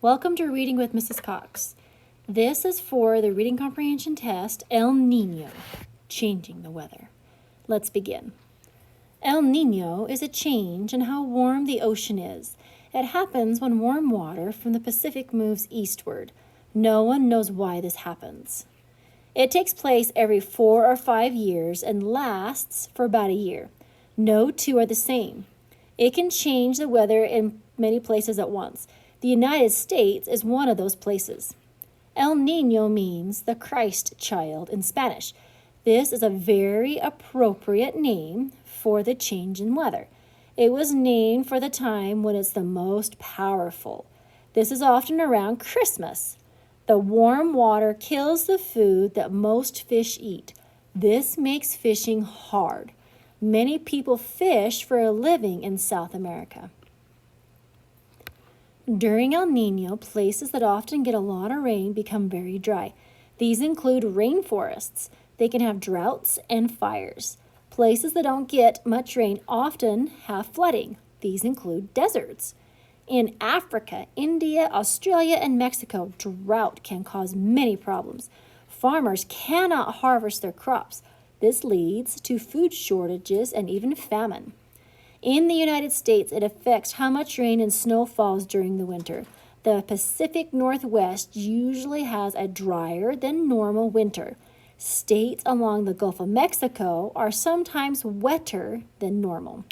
Welcome to Reading with Mrs. Cox. This is for the reading comprehension test, El Niño, changing the weather. Let's begin. El Niño is a change in how warm the ocean is. It happens when warm water from the Pacific moves eastward. No one knows why this happens. It takes place every 4 or 5 years and lasts for about a year. No two are the same. It can change the weather in many places at once. The United States is one of those places. El Niño means the Christ child in Spanish. This is a very appropriate name for the change in weather. It was named for the time when it's the most powerful. This is often around Christmas. The warm water kills the food that most fish eat. This makes fishing hard. Many people fish for a living in South America. During El Niño, places that often get a lot of rain become very dry. These include rainforests. They can have droughts and fires. Places that don't get much rain often have flooding. These include deserts. In Africa, India, Australia, and Mexico, drought can cause many problems. Farmers cannot harvest their crops. This leads to food shortages and even famine. In the United States, it affects how much rain and snow falls during the winter. The Pacific Northwest usually has a drier than normal winter. States along the Gulf of Mexico are sometimes wetter than normal.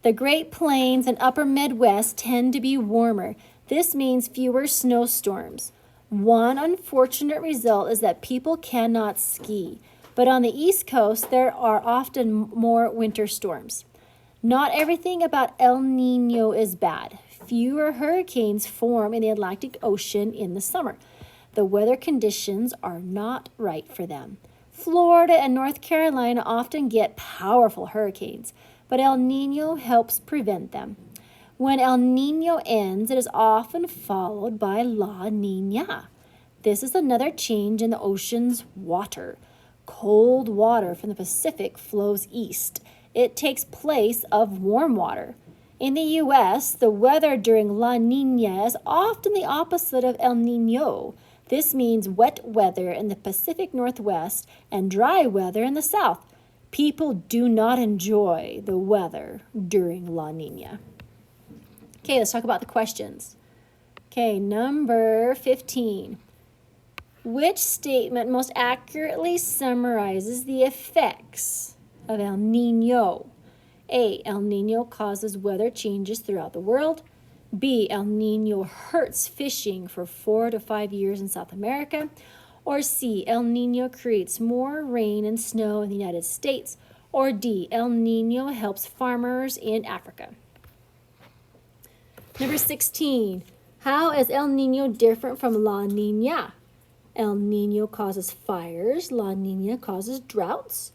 The Great Plains and Upper Midwest tend to be warmer. This means fewer snowstorms. One unfortunate result is that people cannot ski. But on the East Coast, there are often more winter storms. Not everything about El Niño is bad. Fewer hurricanes form in the Atlantic Ocean in the summer. The weather conditions are not right for them. Florida and North Carolina often get powerful hurricanes, but El Niño helps prevent them. When El Niño ends, it is often followed by La Niña. This is another change in the ocean's water. Cold water from the Pacific flows east. It takes place of warm water. In the U.S., the weather during La Niña is often the opposite of El Niño. This means wet weather in the Pacific Northwest and dry weather in the South. People do not enjoy the weather during La Niña. Okay, let's talk about the questions. Okay, number 15. Which statement most accurately summarizes the effects of El Niño? A. El Niño causes weather changes throughout the world. B. El Niño hurts fishing for 4 to 5 years in South America. Or C. El Niño creates more rain and snow in the United States. Or D. El Niño helps farmers in Africa. Number 16. How is El Niño different from La Niña? El Niño causes fires. La Niña causes droughts.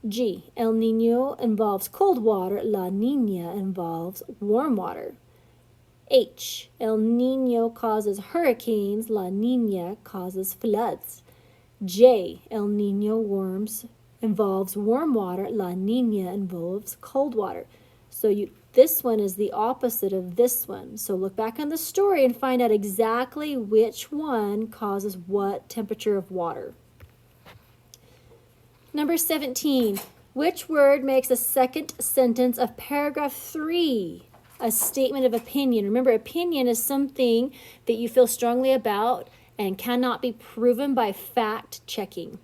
G. El Niño involves cold water. La Niña involves warm water. H. El Niño causes hurricanes. La Niña causes floods. J. El Niño involves warm water. La Niña involves cold water. So this one is the opposite of this one. So look back on the story and find out exactly which one causes what temperature of water. Number 17. Which word makes the second sentence of paragraph 3 a statement of opinion? Remember, opinion is something that you feel strongly about and cannot be proven by fact checking.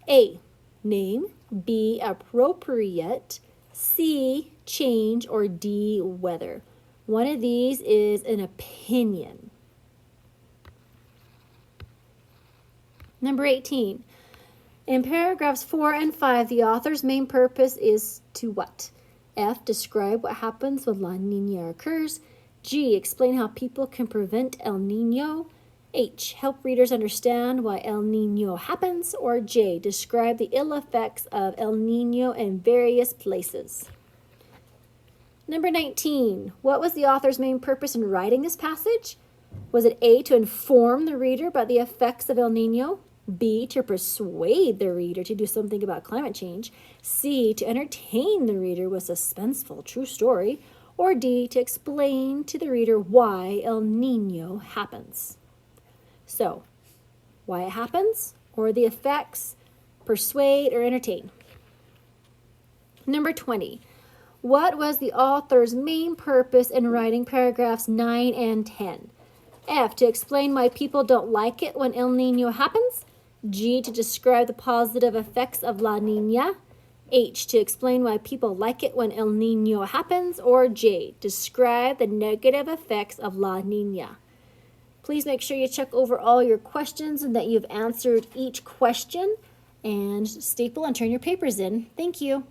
A. Name. B. Appropriate. C. Change. Or D. Weather. One of these is an opinion. Number 18. In paragraphs 4 and 5, the author's main purpose is to what? F. Describe what happens when La Niña occurs. G. Explain how people can prevent El Niño. H. Help readers understand why El Niño happens. Or J. Describe the ill effects of El Niño in various places. Number 19. What was the author's main purpose in writing this passage? Was it A. To inform the reader about the effects of El Niño? B. To persuade the reader to do something about climate change? C. To entertain the reader with suspenseful true story? or D, to explain to the reader why El Nino happens. So, why it happens, or the effects, persuade, or entertain. Number 20. What was the author's main purpose in writing paragraphs 9 and 10? F, to explain why people don't like it when El Nino happens. G, to describe the positive effects of La Nina. H, to explain why people like it when El Nino happens. Or J, describe the negative effects of La Nina. Please make sure you check over all your questions and that you've answered each question. And staple and turn your papers in. Thank you.